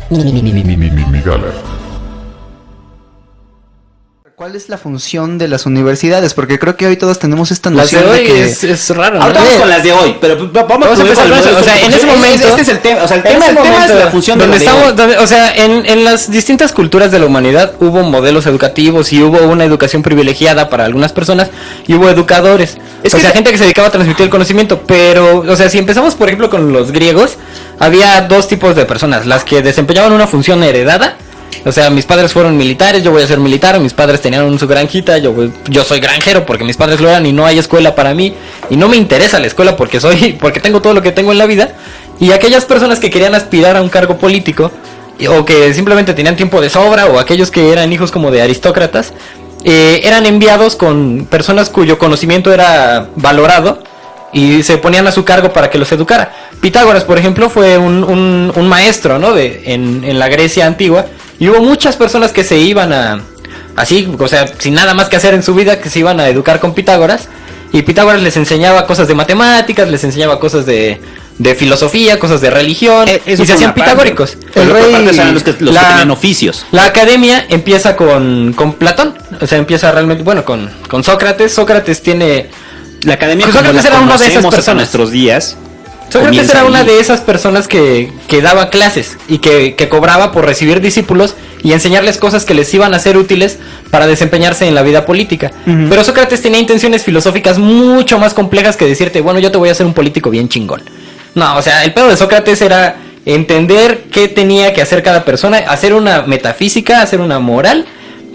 Migala. ¿Cuál es la función de las universidades? Porque creo que hoy todos tenemos esta Las de noción hoy de que... es raro, ¿no? Ahora vamos con las de hoy, pero vamos a empezar con eso. O sea, en ese momento... Este es el tema, o sea, el tema es la función de donde las de hoy. estamos, o sea, en las distintas culturas de la humanidad hubo modelos educativos y hubo una educación privilegiada para algunas personas y hubo educadores. O sea, gente que se dedicaba a transmitir el conocimiento, pero, o sea, si empezamos, por ejemplo, con los griegos, había dos tipos de personas, las que desempeñaban una función heredada. O sea, mis padres fueron militares, yo voy a ser militar, mis padres tenían su granjita, yo soy granjero porque mis padres lo eran y no hay escuela para mí y no me interesa la escuela porque tengo todo lo que tengo en la vida. Y aquellas personas que querían aspirar a un cargo político o que simplemente tenían tiempo de sobra o aquellos que eran hijos como de aristócratas, eran enviados con personas cuyo conocimiento era valorado y se ponían a su cargo para que los educara. Pitágoras, por ejemplo, fue un maestro, ¿no? En la Grecia antigua. Y hubo muchas personas que se iban así, o sea, sin nada más que hacer en su vida, que se iban a educar con Pitágoras. Y Pitágoras les enseñaba cosas de matemáticas, les enseñaba cosas de filosofía, cosas de religión, y se hacían pitagóricos. El rey eran los que tenían oficios. La academia empieza con Platón, o sea, empieza realmente, bueno, con Sócrates. Sócrates tiene... La academia Sócrates era una de esas personas. A nuestros días. Sócrates era una de esas personas que daba clases y que cobraba por recibir discípulos y enseñarles cosas que les iban a ser útiles para desempeñarse en la vida política. Uh-huh. Pero Sócrates tenía intenciones filosóficas mucho más complejas que decirte, bueno, yo te voy a hacer un político bien chingón. No, o sea, el pedo de Sócrates era entender qué tenía que hacer cada persona, hacer una metafísica, hacer una moral,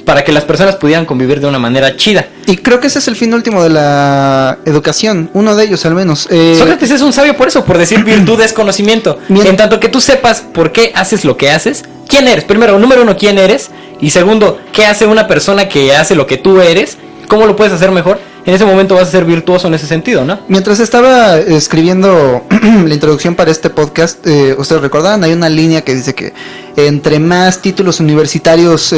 para que las personas pudieran convivir de una manera chida. Y creo que ese es el fin último de la educación, uno de ellos al menos. Sócrates es un sabio por eso, por decir virtud es conocimiento. En tanto que tú sepas por qué haces lo que haces, quién eres, primero, número uno, quién eres, y segundo, qué hace una persona que hace lo que tú eres, cómo lo puedes hacer mejor, en ese momento vas a ser virtuoso en ese sentido, ¿no? Mientras estaba escribiendo la introducción para este podcast, ustedes recordarán, hay una línea que dice que entre más títulos universitarios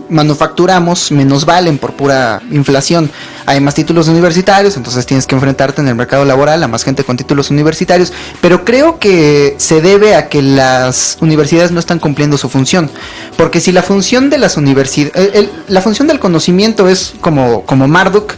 manufacturamos, menos valen por pura inflación. Hay más títulos universitarios, entonces tienes que enfrentarte en el mercado laboral a más gente con títulos universitarios, pero creo que se debe a que las universidades no están cumpliendo su función, porque si la función de las universidades, la función del conocimiento es como Marduk,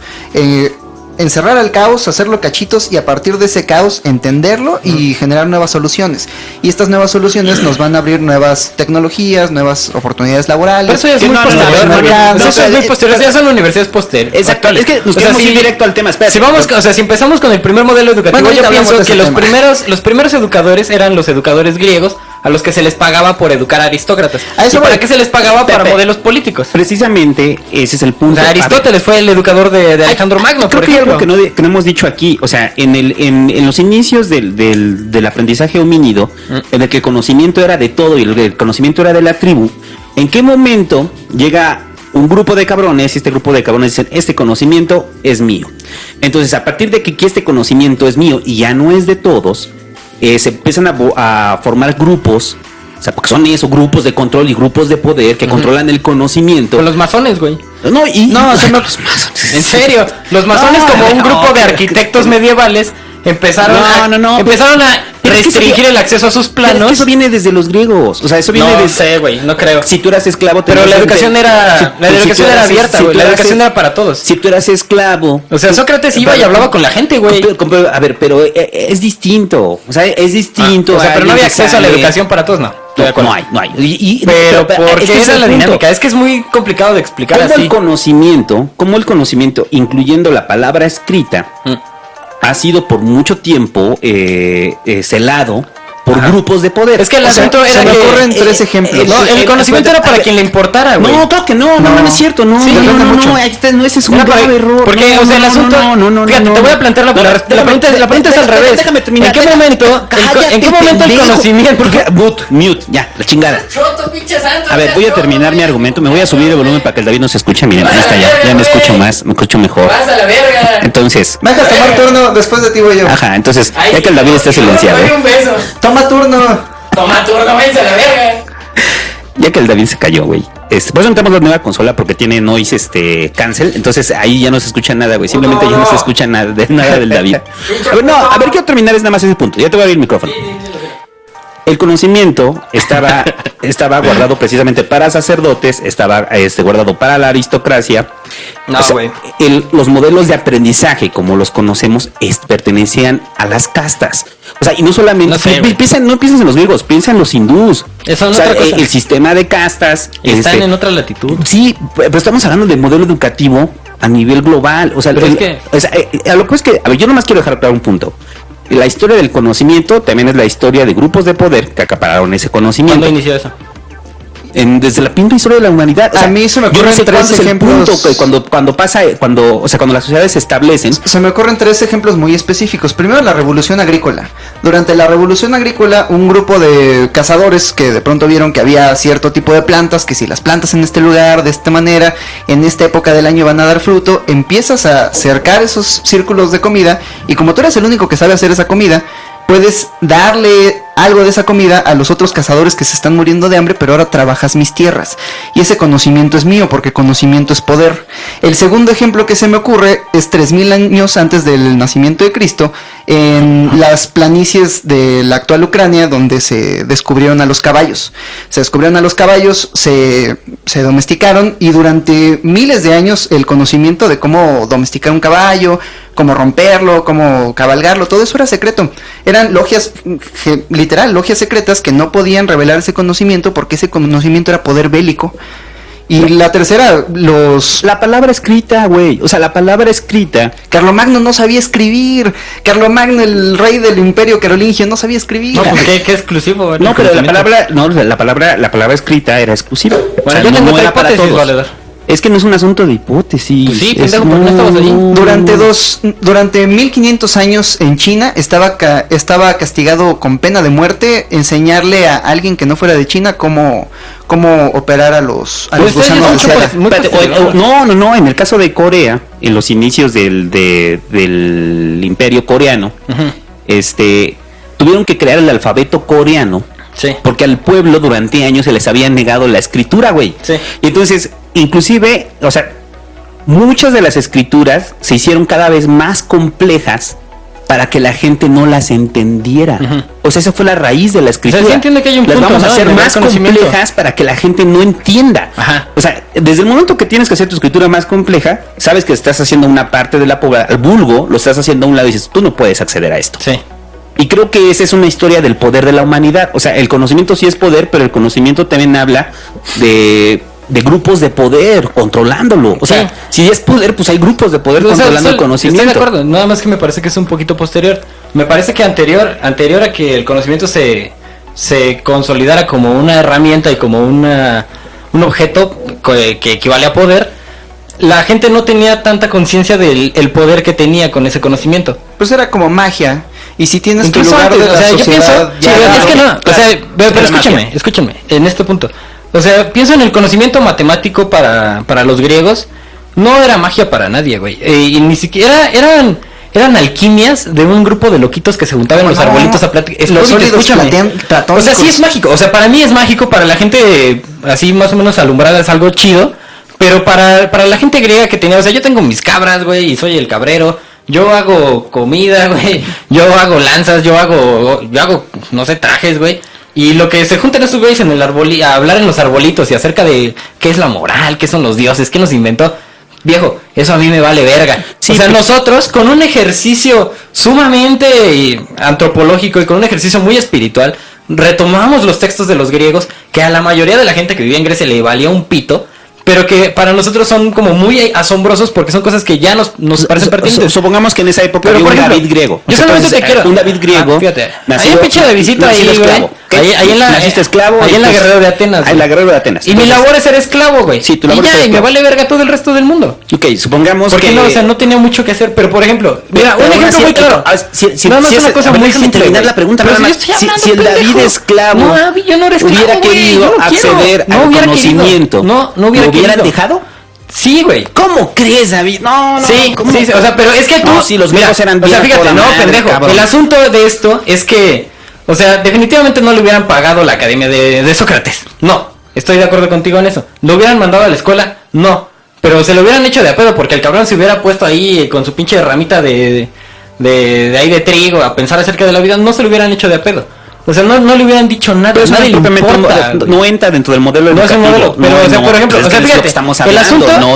encerrar al caos, hacerlo cachitos y a partir de ese caos entenderlo y generar nuevas soluciones. Y estas nuevas soluciones nos van a abrir nuevas tecnologías, nuevas oportunidades laborales. Pero eso ya es muy posterior. Eso es muy posterior. Ya son universidades posteriores. Exacto. Es que nos queremos ir directo al tema. Espera. Si empezamos con el primer modelo educativo, bueno, yo pienso que los primeros educadores eran los educadores griegos, a los que se les pagaba por educar a aristócratas. ¿Y para qué se les pagaba? Para modelos políticos. Precisamente ese es el punto. O sea, Aristóteles fue el educador de Alejandro Magno, por ejemplo. Creo que algo que no hemos dicho aquí, o sea, en los inicios del aprendizaje homínido, en el que el conocimiento era de todo y el conocimiento era de la tribu, ¿en qué momento llega un grupo de cabrones y este grupo de cabrones dicen, este conocimiento es mío? Entonces, a partir de que este conocimiento es mío y ya no es de todos, se empiezan a formar grupos, o sea, porque son esos grupos de control y grupos de poder que controlan el conocimiento. Con los masones, güey. Son los masones. En serio, los masones como un grupo de arquitectos medievales empezaron a restringir el acceso a sus planos. Pero es que eso viene desde los griegos, o sea, eso viene no sé, güey, no creo. Si tú eras esclavo, pero la educación era abierta, güey. La educación era para todos. Si tú eras esclavo, o sea, Sócrates iba y hablaba con la gente, güey. A ver, pero es distinto, o sea, es distinto. O sea, pero no había acceso a la educación para todos, no. No hay. Pero ¿por qué esa es la dinámica? Es que es muy complicado de explicar así. Como el conocimiento, incluyendo la palabra escrita, ha sido por mucho tiempo celado por grupos de poder. Es que el asunto era que ocurren tres ejemplos. El conocimiento era para quien le importara, güey. No, claro que no es cierto, no, ese es un grave error. Porque, o sea, el asunto, fíjate, te voy a plantear la pregunta es al revés. Déjame terminar. ¿En qué momento el conocimiento? Mute, ya, la chingada. A ver, voy a terminar mi argumento, me voy a subir el volumen para que el David no se escuche. Miren, ahí está ya me escucho más, me escucho mejor. Vas a la verga. Entonces, me dejas tomar turno, después de ti voy yo. Ajá, entonces, ya que el David está silenciado. Toma turno, váyanse a la verga. Ya que el David se cayó, güey. Por eso entramos la nueva consola porque tiene noise cancel. Entonces ahí ya no se escucha nada, güey. Simplemente ya no se escucha nada del David. A ver, quiero terminar es nada más ese punto. Ya te voy a abrir el micrófono. el conocimiento estaba guardado precisamente para sacerdotes, estaba guardado para la aristocracia. No, güey. Los modelos de aprendizaje, como los conocemos, pertenecían a las castas. O sea, y no solamente... No sé, no pienses en los griegos, piensa en los hindús. Eso es o sea, otra cosa. El sistema de castas... Están en otra latitud. Sí, pero estamos hablando de modelo educativo a nivel global. O sea, a lo que es que... A ver, yo nomás quiero dejar claro un punto. La historia del conocimiento también es la historia de grupos de poder que acapararon ese conocimiento. ¿Cuándo inició eso? Desde la pinta historia de la humanidad. O sea, a mí se me ocurren tres ejemplos. Cuando las sociedades se establecen. Se me ocurren tres ejemplos muy específicos. Primero, la revolución agrícola. Durante la revolución agrícola, un grupo de cazadores que de pronto vieron que había cierto tipo de plantas, que si las plantas en este lugar, de esta manera, en esta época del año van a dar fruto, empiezas a cercar esos círculos de comida, y como tú eres el único que sabe hacer esa comida, puedes darle algo de esa comida a los otros cazadores que se están muriendo de hambre, pero ahora trabajas mis tierras. Y ese conocimiento es mío, porque conocimiento es poder. El segundo ejemplo que se me ocurre es 3000 años antes del nacimiento de Cristo, en las planicies de la actual Ucrania, donde se descubrieron a los caballos. Se descubrieron a los caballos, se domesticaron, y durante miles de años el conocimiento de cómo domesticar un caballo, cómo romperlo, cómo cabalgarlo, todo eso era secreto. Eran logias, literal, logias secretas que no podían revelar ese conocimiento porque ese conocimiento era poder bélico. Y la tercera, la palabra escrita, güey. O sea, la palabra escrita. Carlomagno no sabía escribir. Carlomagno, el rey del imperio carolingio, no sabía escribir. No, pues qué exclusivo. No, pero la palabra escrita era exclusiva. Bueno, o sea, yo tengo otra hipótesis, valedor. Es que no es un asunto de hipótesis. Pues sí, pendejo, ¿por qué no estabas allí? Durante 1500 años en China estaba castigado con pena de muerte enseñarle a alguien que no fuera de China cómo operar a los gusanos de seda. No, en el caso de Corea, en los inicios del imperio coreano, tuvieron que crear el alfabeto coreano. Sí. Porque al pueblo durante años se les había negado la escritura, güey. Sí. Y entonces, inclusive, o sea, muchas de las escrituras se hicieron cada vez más complejas para que la gente no las entendiera. Uh-huh. O sea, esa fue la raíz de la escritura. O sea, ¿sí entiende que hay un las punto, vamos a hacer más conocimiento complejas para que la gente no entienda. Ajá. O sea, desde el momento que tienes que hacer tu escritura más compleja, sabes que estás haciendo una parte de la población, el vulgo, lo estás haciendo a un lado y dices, tú no puedes acceder a esto. Sí. Y creo que esa es una historia del poder de la humanidad. O sea, el conocimiento sí es poder, pero el conocimiento también habla de grupos de poder controlándolo. O sea, si es poder, pues hay grupos de poder controlando el conocimiento. Estoy de acuerdo, nada más que me parece que es un poquito posterior. Me parece que anterior a que el conocimiento se consolidara como una herramienta y como un objeto que equivale a poder, la gente no tenía tanta conciencia del poder que tenía con ese conocimiento. Pues era como magia. Y si tienes incluso tu lugar antes, de la sociedad, yo pienso, es que no, o sea, pero escúchame, en este punto. O sea, pienso en el conocimiento matemático para los griegos, no era magia para nadie, güey. Y ni siquiera eran alquimias de un grupo de loquitos que se juntaban en los arbolitos a platicar. Los sólidos platónicos. O sea, sí es mágico. O sea, para mí es mágico, para la gente así más o menos alumbrada es algo chido. Pero para la gente griega que tenía, o sea, yo tengo mis cabras, güey, y soy el cabrero. Yo hago comida, güey. Yo hago lanzas, yo hago, no sé, trajes, güey. Y lo que se juntan esos güeyes en el árbol, a hablar en los arbolitos y acerca de qué es la moral, qué son los dioses, qué nos inventó. Viejo, eso a mí me vale verga. Sí, o sea, nosotros con un ejercicio sumamente antropológico y con un ejercicio muy espiritual, retomamos los textos de los griegos, que a la mayoría de la gente que vivía en Grecia le valía un pito, pero que para nosotros son como muy asombrosos porque son cosas que ya nos parecen pertinentes. Supongamos que en esa época había un David griego. Yo solamente te quiero... Un David griego. Fíjate, hay un pinche de visita ahí, güey. Ahí en la... Naciste esclavo. Ahí en la Guerrero de Atenas. Ahí en la Guerrero de Atenas. Y mi labor es ser esclavo, güey. Sí, tu labor es ser esclavo. Y me vale verga todo el resto del mundo. Ok, supongamos porque no, o sea, no tenía mucho que hacer, pero por ejemplo... Mira, un ejemplo muy claro. Nada más una cosa muy simple. Terminar la pregunta. Si el David esclavo hubiera querido acceder al conocimiento, ¿no hubieran dejado? Sí, güey. ¿Cómo crees, David? No. Sí, o sea, pero es que tú... No, sí, los griegos eran bien. O sea, fíjate, no, pendejo. Cabrón. El asunto de esto es que, o sea, definitivamente no le hubieran pagado la academia de Sócrates. No, estoy de acuerdo contigo en eso. ¿Lo hubieran mandado a la escuela? No. Pero se lo hubieran hecho de a pedo porque el cabrón se hubiera puesto ahí con su pinche ramita de ahí de trigo a pensar acerca de la vida. No se lo hubieran hecho de a pedo. O sea, no le hubieran dicho nada. Pero eso nadie le importa. no entra dentro del modelo no educativo. Es un modelo, pero, o sea, por ejemplo, o sea, fíjate,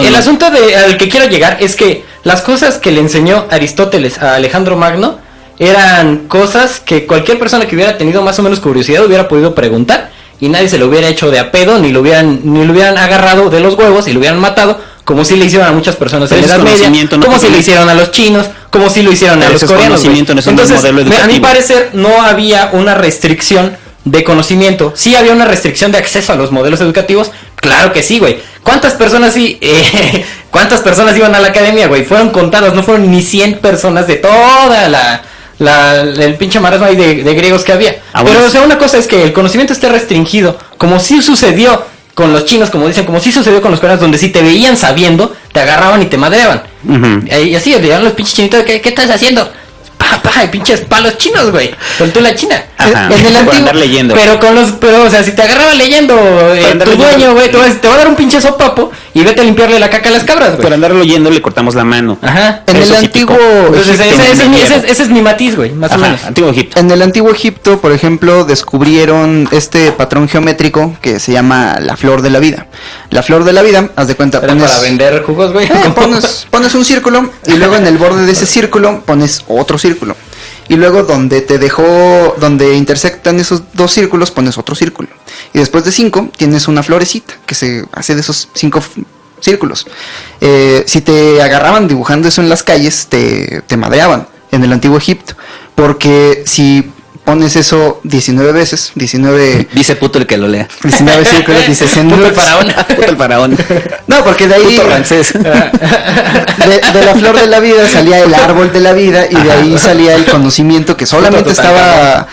el asunto al que quiero llegar es que las cosas que le enseñó Aristóteles a Alejandro Magno eran cosas que cualquier persona que hubiera tenido más o menos curiosidad hubiera podido preguntar y nadie se lo hubiera hecho de a pedo, ni lo hubieran agarrado de los huevos y lo hubieran matado, como si le hicieron a muchas personas en la Edad Media, como si le hicieron a los chinos, como si lo hicieron a los coreanos. Entonces, a mi parecer, no había una restricción de conocimiento. Sí había una restricción de acceso a los modelos educativos. Claro que sí, güey. ¿Cuántas personas iban a la academia, güey? Fueron contadas, no fueron ni 100 personas de toda el pinche marasmo ahí de griegos que había. Pero, o sea, una cosa es que el conocimiento esté restringido, como sí sucedió con los chinos, como dicen, como sí sucedió con los coreanos, donde si te veían sabiendo, te agarraban y te madreaban. Y así, le dieron los pinches chinitos, ¿qué estás haciendo? Y pinches palos chinos, güey. Con tú la China. En el antiguo, andar leyendo. Pero, o sea, si te agarraba leyendo tu dueño, güey, te va a dar un pinche sopapo y vete a limpiarle la caca a las cabras, güey. Por andar leyendo le cortamos la mano. En el antiguo ese es mi matiz, güey, más o menos. Antiguo Egipto. En el antiguo Egipto, por ejemplo, descubrieron este patrón geométrico que se llama la flor de la vida. La flor de la vida, haz de cuenta, pones para vender jugos, güey. Pones un círculo y luego en el borde de ese círculo pones otro círculo. Y luego donde intersectan esos dos círculos pones otro círculo. Y después de 5 tienes una florecita que se hace de esos 5 círculos. Si te agarraban dibujando eso en las calles, te madreaban en el antiguo Egipto. Porque si pones eso 19 veces, 19... Dice puto el que lo lea. 19 círculos, dice... Puto el faraón. Puto el faraón. No, porque de ahí... Puto francés. De la flor de la vida salía el árbol de la vida y de ahí salía el conocimiento que solamente estaba...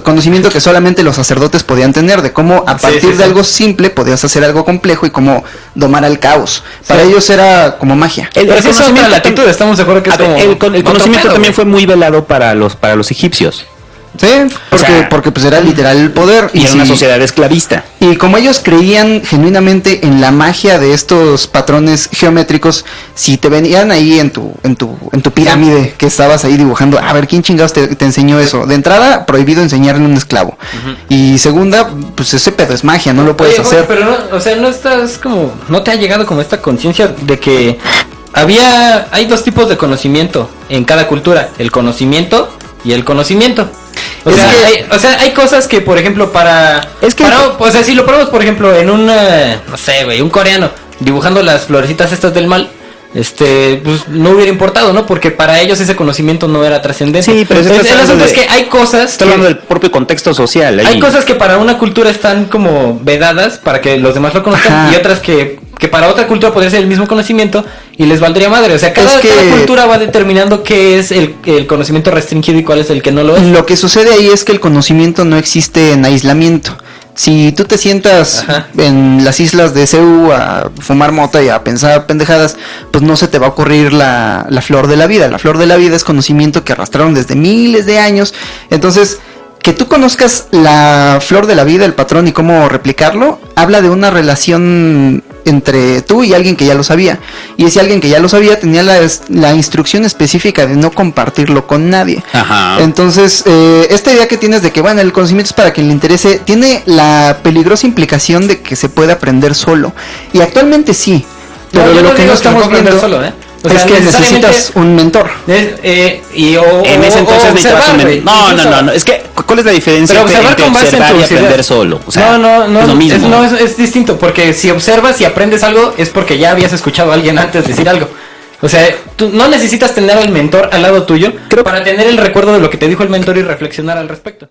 conocimiento que solamente los sacerdotes podían tener, de cómo a partir de algo simple podías hacer algo complejo y cómo domar al caos. Para ellos era como magia. El conocimiento, estamos de acuerdo que es como... El conocimiento también fue muy velado para los egipcios. Sí, porque pues era literal el poder y era una sociedad esclavista. Y como ellos creían genuinamente en la magia de estos patrones geométricos, si te venían ahí en tu pirámide que estabas ahí dibujando, a ver quién chingados te enseñó eso. De entrada, prohibido enseñarle a un esclavo. Y segunda, pues ese pedo es magia, no lo puedes hacer. Pero no, o sea, no te ha llegado como esta conciencia de que hay dos tipos de conocimiento en cada cultura, el conocimiento y el conocimiento. O sea, hay cosas que, por ejemplo, o sea, si lo ponemos, por ejemplo, en no sé, güey, un coreano dibujando las florecitas estas del mal, pues no hubiera importado, ¿no? Porque para ellos ese conocimiento no era trascendente. Sí, pero el asunto es que hay cosas... Está hablando del propio contexto social. Hay cosas que para una cultura están como vedadas para que los demás lo conozcan y otras que para otra cultura podría ser el mismo conocimiento y les valdría madre. O sea, cada cultura va determinando qué es el conocimiento restringido y cuál es el que no lo es. Lo que sucede ahí es que el conocimiento no existe en aislamiento. Si tú te sientas en las islas de Ceú a fumar mota y a pensar pendejadas, pues no se te va a ocurrir la flor de la vida. La flor de la vida es conocimiento que arrastraron desde miles de años. Entonces, que tú conozcas la flor de la vida, el patrón y cómo replicarlo, habla de una relación entre tú y alguien que ya lo sabía. Y ese alguien que ya lo sabía tenía la instrucción específica de no compartirlo con nadie. Entonces, esta idea que tienes de que, bueno, el conocimiento es para quien le interese, tiene la peligrosa implicación de que se puede aprender solo. Y actualmente sí. Pero lo que no estamos viendo... solo, o sea, es que necesitas un mentor. En ese entonces necesitas un mentor. No. Es que, ¿cuál es la diferencia entre observar y aprender solo? O sea, no, es lo mismo. Es distinto, porque si observas y aprendes algo es porque ya habías escuchado a alguien antes decir algo. O sea, tú no necesitas tener al mentor al lado tuyo para tener el recuerdo de lo que te dijo el mentor y reflexionar al respecto.